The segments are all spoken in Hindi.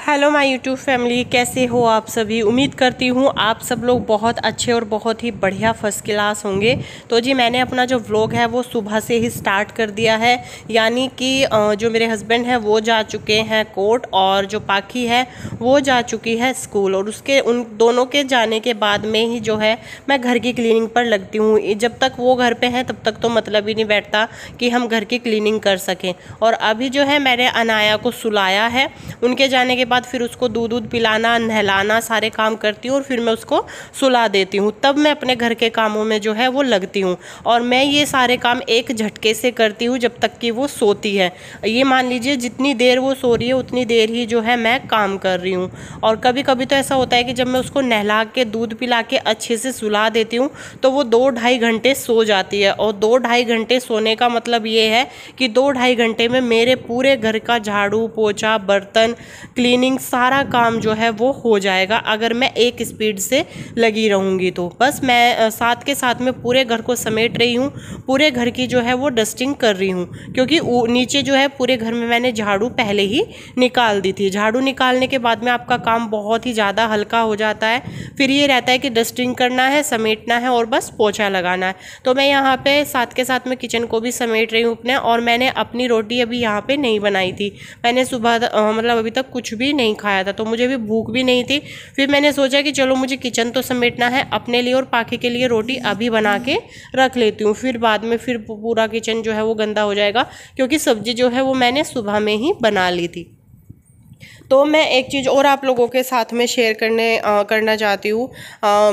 हेलो माय यूट्यूब फैमिली, कैसे हो आप सभी। उम्मीद करती हूँ आप सब लोग बहुत अच्छे और बहुत ही बढ़िया फर्स्ट क्लास होंगे। तो जी मैंने अपना जो व्लॉग है वो सुबह से ही स्टार्ट कर दिया है। यानी कि जो मेरे हस्बैंड हैं वो जा चुके हैं कोर्ट और जो पाखी है वो जा चुकी है स्कूल। और उसके उन दोनों के जाने के बाद में ही जो है मैं घर की क्लीनिंग पर लगती हूँ। जब तक वो घर पे हैं तब तक तो मतलब ही नहीं बैठता कि हम घर की क्लीनिंग कर सकें। और अभी जो है मैंने अनाया को सुलाया है। उनके जाने के बाद फिर उसको दूध पिलाना, नहलाना, सारे काम करती हूँ और फिर मैं उसको सुला देती हूँ। तब मैं अपने घर के कामों में जो है वो लगती हूँ। और मैं ये सारे काम एक झटके से करती हूँ जब तक कि वो सोती है। ये मान लीजिए जितनी देर वो सो रही है उतनी देर ही जो है मैं काम कर रही हूँ। और कभी कभी तो ऐसा होता है कि जब मैं उसको नहला के दूध पिला के अच्छे से सुला देती हूँ तो वो 2-2.5 घंटे सो जाती है। और 2-2.5 घंटे सोने का मतलब ये है कि 2-2.5 घंटे में मेरे पूरे घर का झाड़ू पोछा, बर्तन, क्लीनिंग, सारा काम जो है वो हो जाएगा अगर मैं एक स्पीड से लगी रहूँगी। तो बस मैं साथ के साथ में पूरे घर को समेट रही हूँ, पूरे घर की जो है वो डस्टिंग कर रही हूँ। क्योंकि नीचे जो है पूरे घर में मैंने झाड़ू पहले ही निकाल दी थी। झाड़ू निकालने के बाद में आपका काम बहुत ही ज़्यादा हल्का हो जाता है। फिर ये रहता है कि डस्टिंग करना है, समेटना है और बस पोछा लगाना है। तो मैं यहाँ पे साथ के साथ में किचन को भी समेट रही हूँ अपने। और मैंने अपनी रोटी अभी यहाँ पे नहीं बनाई थी। मैंने सुबह मतलब अभी तक कुछ भी नहीं खाया था तो मुझे भी भूख भी नहीं थी। फिर मैंने सोचा कि चलो मुझे किचन तो समेटना है, अपने लिए और पाखी के लिए रोटी अभी बना के रख लेती हूँ। फिर बाद में फिर पूरा किचन जो है वो गंदा हो जाएगा, क्योंकि सब्जी जो है वो मैंने सुबह में ही बना ली थी। तो मैं एक चीज़ और आप लोगों के साथ में शेयर करना चाहती हूँ।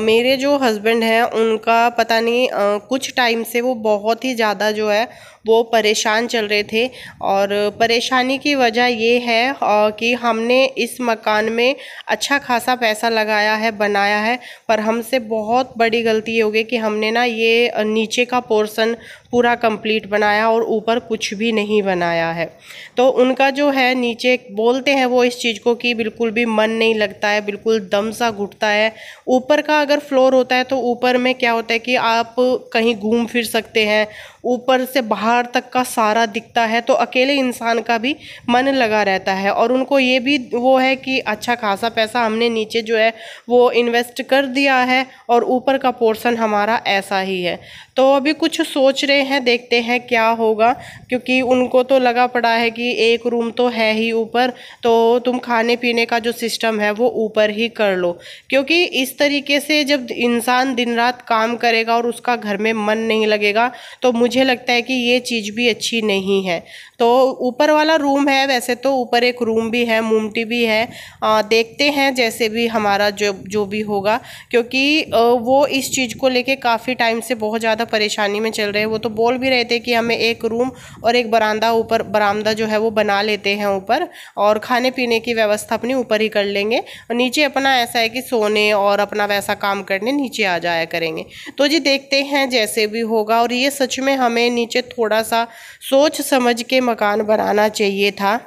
मेरे जो हस्बैंड हैं उनका पता नहीं कुछ टाइम से वो बहुत ही ज़्यादा जो है वो परेशान चल रहे थे। और परेशानी की वजह ये है कि हमने इस मकान में अच्छा खासा पैसा लगाया है, बनाया है, पर हमसे बहुत बड़ी गलती हो गई कि हमने ना ये नीचे का पोर्शन पूरा कंप्लीट बनाया और ऊपर कुछ भी नहीं बनाया है। तो उनका जो है नीचे बोलते हैं वो इस चीज़ को कि बिल्कुल भी मन नहीं लगता है, बिल्कुल दम सा घुटता है। ऊपर का अगर फ्लोर होता है तो ऊपर में क्या होता है कि आप कहीं घूम फिर सकते हैं, ऊपर से बाहर तक का सारा दिखता है, तो अकेले इंसान का भी मन लगा रहता है। और उनको ये भी वो है कि अच्छा खासा पैसा हमने नीचे जो है वो इन्वेस्ट कर दिया है और ऊपर का पोर्शन हमारा ऐसा ही है। तो अभी कुछ सोच रहे हैं, देखते हैं क्या होगा। क्योंकि उनको तो लगा पड़ा है कि एक रूम तो है ही ऊपर, तो तुम खाने पीने का जो सिस्टम है वो ऊपर ही कर लो। क्योंकि इस तरीके से जब इंसान दिन रात काम करेगा और उसका घर में मन नहीं लगेगा तो मुझे लगता है कि ये चीज़ भी अच्छी नहीं है। तो ऊपर वाला रूम है, वैसे तो ऊपर एक रूम भी है, मूमटी भी है। देखते हैं जैसे भी हमारा जो भी होगा। क्योंकि वो इस चीज़ को लेके काफ़ी टाइम से बहुत ज़्यादा परेशानी में चल रहे हैं। वो तो बोल भी रहे थे कि हमें एक रूम और एक बरामदा जो है वो बना लेते हैं ऊपर, और खाने पीने की व्यवस्था अपनी ऊपर ही कर लेंगे। और नीचे अपना ऐसा है कि सोने और अपना वैसा काम करने नीचे आ जाया करेंगे। तो जी देखते हैं जैसे भी होगा। और ये सच में हमें नीचे थोड़ा सा सोच समझ के मकान बनाना चाहिए था।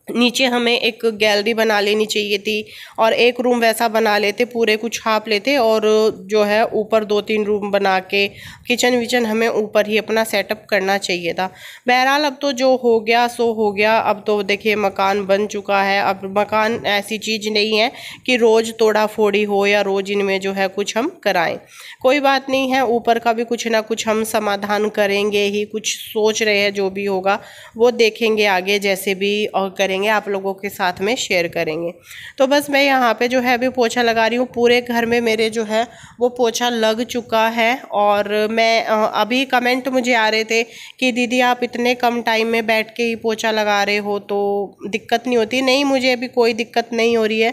नीचे हमें एक गैलरी बना लेनी चाहिए थी और एक रूम वैसा बना लेते, पूरे को छाप लेते, और जो है ऊपर 2-3 रूम बना के किचन विचन हमें ऊपर ही अपना सेटअप करना चाहिए था। बहरहाल अब तो जो हो गया सो हो गया। अब तो देखिए मकान बन चुका है। अब मकान ऐसी चीज़ नहीं है कि रोज़ तोड़ा फोड़ी हो या रोज़ इनमें जो है कुछ हम कराएं। कोई बात नहीं है, ऊपर का भी कुछ ना कुछ हम समाधान करेंगे ही। कुछ सोच रहे हैं, जो भी होगा वो देखेंगे आगे, जैसे भी और करेंगे आप लोगों के साथ में शेयर करेंगे। तो बस मैं यहाँ पे जो है अभी पोछा लगा रही हूँ। पूरे घर में मेरे जो है वो पोछा लग चुका है। और मैं अभी कमेंट मुझे आ रहे थे कि दीदी आप इतने कम टाइम में बैठ के ही पोछा लगा रहे हो तो दिक्कत नहीं होती। नहीं, मुझे अभी कोई दिक्कत नहीं हो रही है।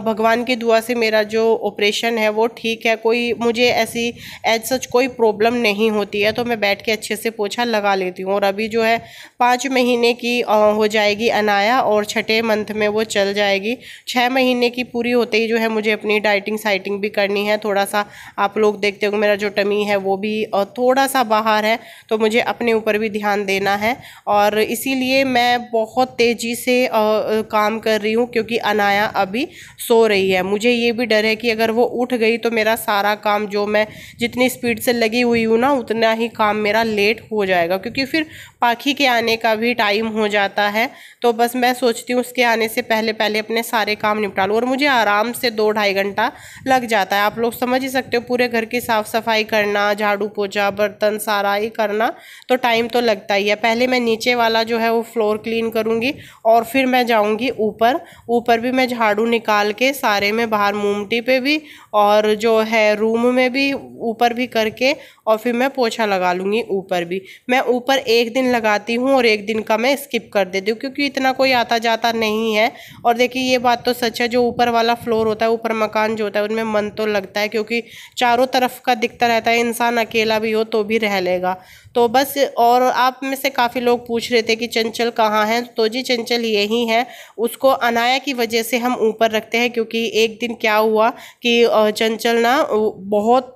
भगवान की दुआ से मेरा जो ऑपरेशन है वो ठीक है। कोई मुझे ऐसी एज सच कोई प्रॉब्लम नहीं होती है, तो मैं बैठ के अच्छे से पोछा लगा लेती हूँ। और अभी जो है 5 महीने की हो जाएगी अनाया और 6ठे मंथ में वो चल जाएगी। 6 महीने की पूरी होते ही जो है मुझे अपनी डाइटिंग साइटिंग भी करनी है। थोड़ा सा आप लोग देखते हो मेरा जो टमी है वो भी थोड़ा सा बाहर है, तो मुझे अपने ऊपर भी ध्यान देना है। और इसीलिए मैं बहुत तेज़ी से काम कर रही हूँ, क्योंकि अनाया अभी सो रही है। मुझे ये भी डर है कि अगर वो उठ गई तो मेरा सारा काम, जो मैं जितनी स्पीड से लगी हुई हूँ ना, उतना ही काम मेरा लेट हो जाएगा, क्योंकि फिर पाखी के आने का भी टाइम हो जाता है। तो बस मैं सोचती हूँ उसके आने से पहले पहले अपने सारे काम निपटा लूँ, और मुझे आराम से 2-2.5 घंटा लग जाता है। आप लोग समझ ही सकते हो, पूरे घर की साफ़ सफाई करना, झाड़ू पोछा, बर्तन सारा ही करना, तो टाइम तो लगता ही है। पहले मैं नीचे वाला जो है वो फ्लोर क्लीन करूँगी और फिर मैं जाऊँगी ऊपर। ऊपर भी मैं झाड़ू निकाल के सारे में, बाहर मोमटी पे भी और जो है रूम में भी ऊपर भी करके, और फिर मैं पोछा लगा लूँगी ऊपर भी। मैं ऊपर एक दिन लगाती हूँ और एक दिन का मैं स्किप कर देती हूँ, क्योंकि इतना कोई आता जाता नहीं है। और देखिए ये बात तो सच है, जो ऊपर वाला फ्लोर होता है, ऊपर मकान जो होता है, उनमें मन तो लगता है, क्योंकि चारों तरफ का दिखता रहता है। इंसान अकेला भी हो तो भी रह लेगा। तो बस, और आप में से काफ़ी लोग पूछ रहे थे कि चंचल कहाँ है, तो जी चंचल यही है। उसको अनाया की वजह से हम ऊपर रखते हैं, क्योंकि एक दिन क्या हुआ कि चंचल ना बहुत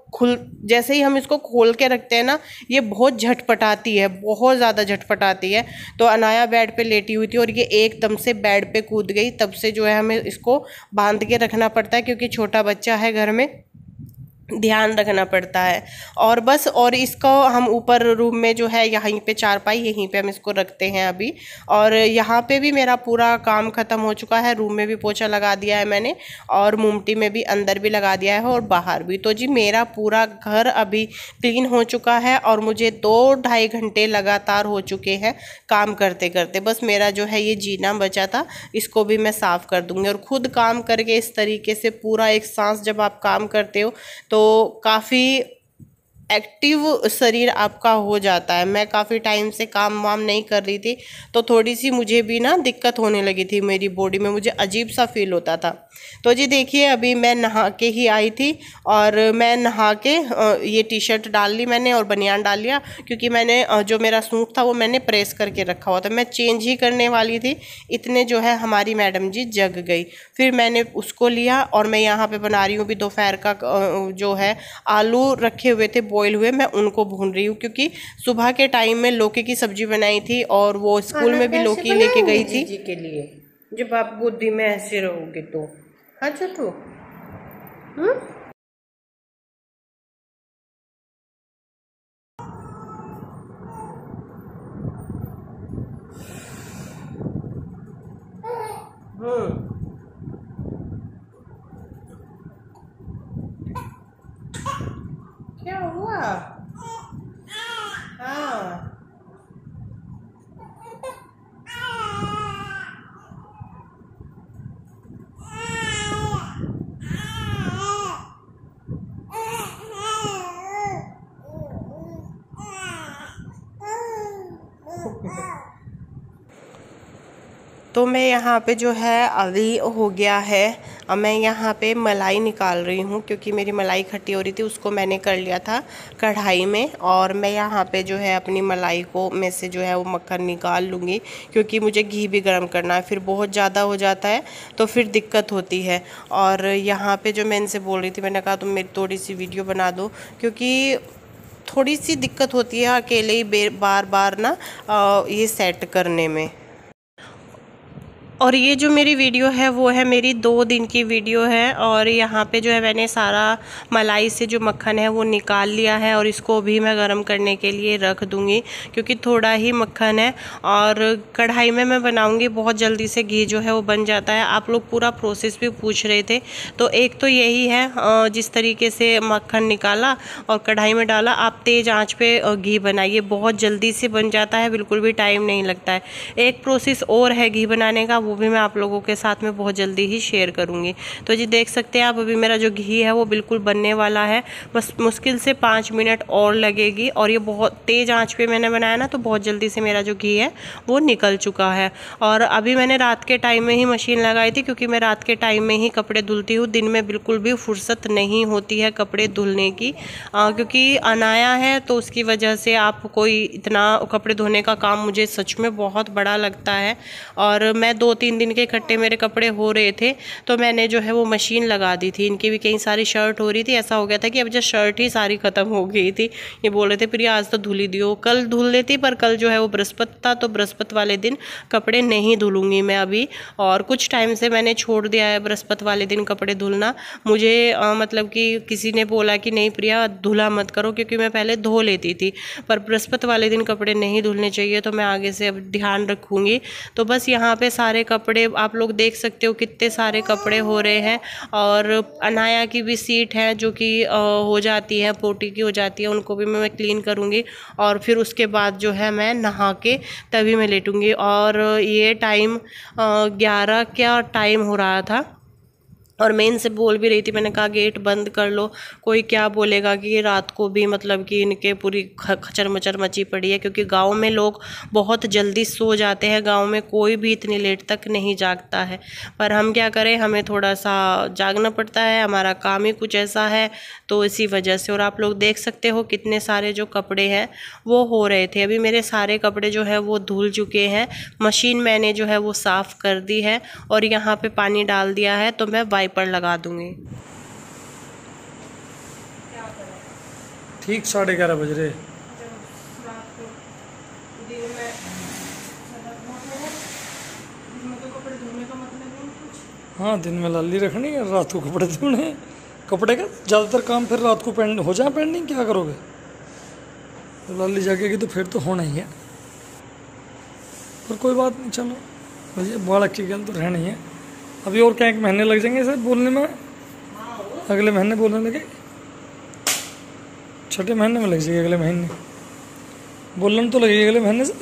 जैसे ही हम इसको खोल के रखते हैं ना, ये बहुत झटपटाती है, बहुत ज़्यादा झटपटाती है। तो अनाया बेड पे लेटी हुई थी और ये एकदम से बेड पे कूद गई। तब से जो है हमें इसको बांध के रखना पड़ता है, क्योंकि छोटा बच्चा है घर में, ध्यान रखना पड़ता है। और बस, और इसको हम ऊपर रूम में जो है यहीं पे चारपाई, यहीं पे हम इसको रखते हैं अभी। और यहाँ पे भी मेरा पूरा काम ख़त्म हो चुका है। रूम में भी पोछा लगा दिया है मैंने, और मुमटी में भी अंदर भी लगा दिया है और बाहर भी। तो जी मेरा पूरा घर अभी क्लीन हो चुका है और मुझे 2-2.5 घंटे लगातार हो चुके हैं काम करते करते। बस मेरा जो है ये जीना बचा था, इसको भी मैं साफ़ कर दूँगी। और ख़ुद काम करके इस तरीके से पूरा एक सांस जब आप काम करते हो तो काफ़ी एक्टिव शरीर आपका हो जाता है। मैं काफ़ी टाइम से काम वाम नहीं कर रही थी, तो थोड़ी सी मुझे भी ना दिक्कत होने लगी थी मेरी बॉडी में, मुझे अजीब सा फील होता था। तो जी देखिए अभी मैं नहा के ही आई थी, और मैं नहा के ये टी शर्ट डाल ली मैंने और बनियान डाल लिया, क्योंकि मैंने जो मेरा सूट था वो मैंने प्रेस करके रखा हुआ था। मैं चेंज ही करने वाली थी, इतने जो है हमारी मैडम जी जग गई। फिर मैंने उसको लिया और मैं यहाँ पे बना रही हूँ भी दोपहर का जो है आलू रखे हुए थे बॉईल हुए, मैं उनको भून रही हूँ, क्योंकि सुबह के टाइम में लौकी की सब्जी बनाई थी और वो स्कूल में भी लौकी लेके गई थी जी के लिए। जब आप बुद्धि में ऐसे रहोगे तो अच्छा तो क्या हुआ? हाँ तो मैं यहाँ पे जो है अभी हो गया है, मैं यहाँ पे मलाई निकाल रही हूँ, क्योंकि मेरी मलाई खट्टी हो रही थी, उसको मैंने कर लिया था कढ़ाई में। और मैं यहाँ पे जो है अपनी मलाई को में से जो है वो मक्खन निकाल लूँगी, क्योंकि मुझे घी भी गर्म करना है, फिर बहुत ज़्यादा हो जाता है तो फिर दिक्कत होती है। और यहाँ पर जो मैं इनसे बोल रही थी, मैंने कहा तुम मेरी थोड़ी सी वीडियो बना दो, क्योंकि थोड़ी सी दिक्कत होती है अकेले ही बार बार ना ये सेट करने में। और ये जो मेरी वीडियो है वो है मेरी 2 दिन की वीडियो है, और यहाँ पे जो है मैंने सारा मलाई से जो मक्खन है वो निकाल लिया है, और इसको भी मैं गरम करने के लिए रख दूँगी, क्योंकि थोड़ा ही मक्खन है। और कढ़ाई में मैं बनाऊँगी, बहुत जल्दी से घी जो है वो बन जाता है। आप लोग पूरा प्रोसेस भी पूछ रहे थे, तो एक तो यही है, जिस तरीके से मक्खन निकाला और कढ़ाई में डाला, आप तेज़ आँच पे घी बनाइए, बहुत जल्दी से बन जाता है, बिल्कुल भी टाइम नहीं लगता है। एक प्रोसेस और है घी बनाने का, वो भी मैं आप लोगों के साथ में बहुत जल्दी ही शेयर करूंगी। तो जी देख सकते हैं आप, अभी मेरा जो घी है वो बिल्कुल बनने वाला है, बस मुश्किल से 5 मिनट और लगेगी। और ये बहुत तेज़ आंच पे मैंने बनाया ना, तो बहुत जल्दी से मेरा जो घी है वो निकल चुका है। और अभी मैंने रात के टाइम में ही मशीन लगाई थी, क्योंकि मैं रात के टाइम में ही कपड़े धुलती हूँ, दिन में बिल्कुल भी फुर्सत नहीं होती है कपड़े धुलने की, क्योंकि अनाया है तो उसकी वजह से आप कोई इतना कपड़े धोने का काम मुझे सच में बहुत बड़ा लगता है। और मैं 2-3 दिन के इकट्ठे मेरे कपड़े हो रहे थे, तो मैंने जो है वो मशीन लगा दी थी। इनकी भी कई सारी शर्ट हो रही थी। ऐसा हो गया था कि अब जो शर्ट ही सारी ख़त्म हो गई थी। ये बोल रहे थे प्रिया आज तो धुली दियो, कल धुल लेती, पर कल जो है वो बृहस्पति था, तो बृहस्पति वाले दिन कपड़े नहीं धुलूँगी मैं अभी। और कुछ टाइम से मैंने छोड़ दिया है बृहस्पति वाले दिन कपड़े धुलना। मुझे मतलब कि किसी ने बोला कि नहीं प्रिया धुला मत करो, क्योंकि मैं पहले धो लेती थी, पर बृहस्पति वाले दिन कपड़े नहीं धुलने चाहिए, तो मैं आगे से अब ध्यान रखूँगी। तो बस यहाँ पे सारे कपड़े आप लोग देख सकते हो, कितने सारे कपड़े हो रहे हैं। और अनाया की भी सीट है जो कि हो जाती है, पोटी की हो जाती है, उनको भी मैं क्लीन करूँगी। और फिर उसके बाद जो है मैं नहा के तभी मैं लेटूँगी। और ये टाइम 11 क्या टाइम हो रहा था, और मैं इनसे बोल भी रही थी, मैंने कहा गेट बंद कर लो, कोई क्या बोलेगा कि रात को भी मतलब कि इनके पूरी खचर मचर मची पड़ी है। क्योंकि गांव में लोग बहुत जल्दी सो जाते हैं, गांव में कोई भी इतनी लेट तक नहीं जागता है, पर हम क्या करें, हमें थोड़ा सा जागना पड़ता है, हमारा काम ही कुछ ऐसा है, तो इसी वजह से। और आप लोग देख सकते हो कितने सारे जो कपड़े हैं वो हो रहे थे। अभी मेरे सारे कपड़े जो है वो धुल चुके हैं, मशीन मैंने जो है वो साफ़ कर दी है, और यहाँ पे पानी डाल दिया है, तो मैं वाइपर लगा दूंगी। ठीक 11:30 बज रहे। हाँ दिन में लाली रखनी है, रात को कपड़े धोने। कपड़े का ज़्यादातर काम फिर रात को पेंड हो जाए, पेंडिंग क्या करोगे, तो लाली जागेगी तो फिर तो होना ही है। पर कोई बात नहीं, चलो मुझे बालक की गल तो रहना ही है। अभी और क्या 1 महीने लग जाएंगे सर बोलने में, अगले महीने बोलने लगे, 6ठे महीने में लग जाएगी, अगले महीने बोलने तो लगेगी अगले महीने से।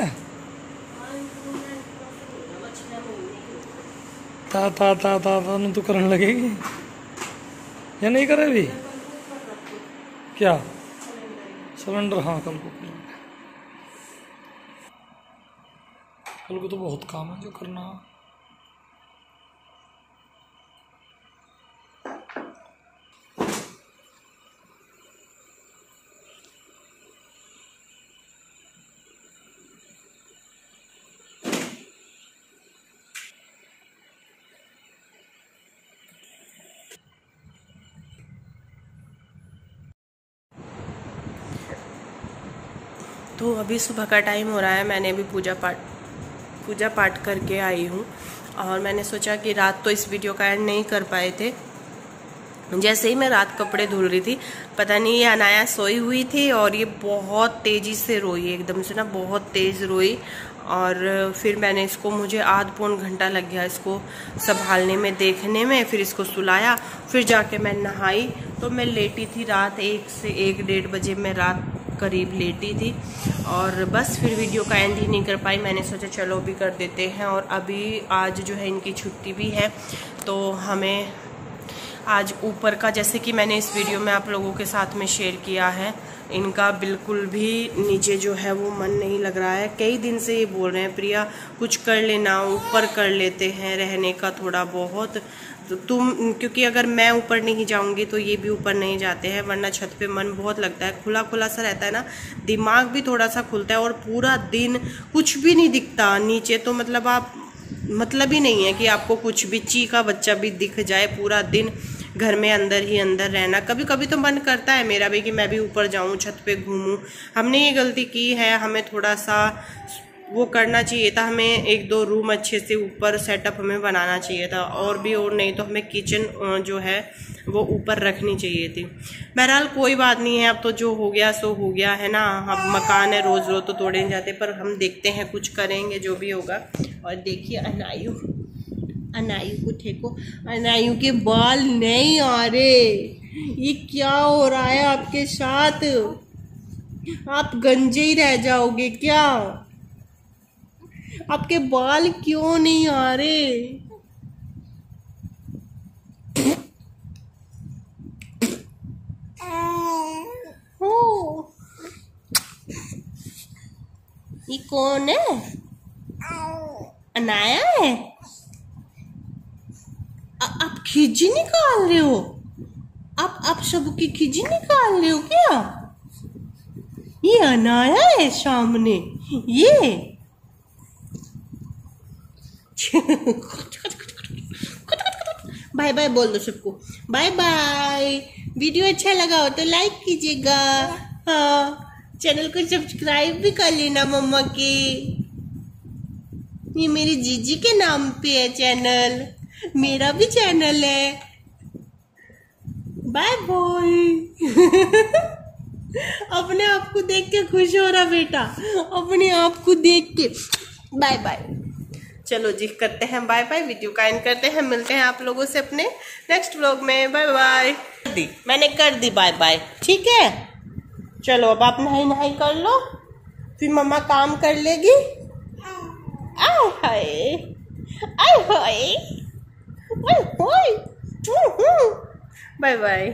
ता तो करने लगेगी या नहीं करे अभी क्या सिलेंडर? हाँ कल को तो बहुत काम है जो करना है। तो अभी सुबह का टाइम हो रहा है, मैंने अभी पूजा पाठ करके आई हूँ। और मैंने सोचा कि रात तो इस वीडियो का एंड नहीं कर पाए थे। जैसे ही मैं रात कपड़े धुल रही थी, पता नहीं ये अनाया सोई हुई थी और ये बहुत तेज़ी से रोई, एकदम से ना बहुत तेज़ रोई। और फिर मैंने इसको, मुझे आध पौन घंटा लग गया इसको संभालने में, देखने में। फिर इसको सुलाया, फिर जाके मैं नहाई, तो मैं लेटी थी रात 1 से 1-1:30 बजे मैं रात करीब लेटी थी। और बस फिर वीडियो का एंड ही नहीं कर पाई। मैंने सोचा चलो अभी कर देते हैं। और अभी आज जो है इनकी छुट्टी भी है, तो हमें आज ऊपर का, जैसे कि मैंने इस वीडियो में आप लोगों के साथ में शेयर किया है, इनका बिल्कुल भी नीचे जो है वो मन नहीं लग रहा है। कई दिन से ये बोल रहे हैं प्रिया कुछ कर लेना, ऊपर कर लेते हैं रहने का थोड़ा बहुत तुम, क्योंकि अगर मैं ऊपर नहीं जाऊंगी तो ये भी ऊपर नहीं जाते हैं, वरना छत पे मन बहुत लगता है, खुला खुला सा रहता है ना, दिमाग भी थोड़ा सा खुलता है। और पूरा दिन कुछ भी नहीं दिखता नीचे, तो मतलब आप, मतलब ही नहीं है कि आपको कुछ भी ची का बच्चा भी दिख जाए। पूरा दिन घर में अंदर ही अंदर रहना। कभी कभी तो मन करता है मेरा भी कि मैं भी ऊपर जाऊं, छत पे घूमूं। हमने ये गलती की है, हमें थोड़ा सा वो करना चाहिए था, हमें 1-2 रूम अच्छे से ऊपर सेटअप हमें बनाना चाहिए था, और भी और नहीं तो हमें किचन जो है वो ऊपर रखनी चाहिए थी। बहरहाल कोई बात नहीं है, अब तो जो हो गया सो हो गया है ना। अब मकान है, रोज रोज तो तोड़े नहीं जाते, पर हम देखते हैं, कुछ करेंगे जो भी होगा। और देखिए अनायु को देखो, अनायु के बाल नहीं आ रहे। ये क्या हो रहा है आपके साथ? आप गंजे ही रह जाओगे क्या? आपके बाल क्यों नहीं आ रहे? ये कौन है? अनाया है? आप खिजी निकाल रहे हो? आप सबकी खिजी निकाल रहे हो क्या? ये अनाया है सामने, ये बाय बाय बोल दो सबको, बाय बाय। वीडियो अच्छा लगा हो तो लाइक कीजिएगा, हाँ चैनल को सब्सक्राइब भी कर लेना मम्मा के। ये मेरी जीजी के नाम पे है चैनल, मेरा भी चैनल है। Bye bye. अपने आप को देख के खुश हो रहा बेटा, अपने आप को देख के। Bye bye. चलो जी करते हैं बाय बाय, वीडियो का एंड करते हैं, मिलते हैं आप लोगों से अपने नेक्स्ट व्लॉग में। Bye bye. मैंने कर दी बाय बाय, ठीक है। चलो अब आप नहाई नहाई कर लो, फिर मम्मा काम कर लेगी। आय हाय, आय हाय, बाय बाय।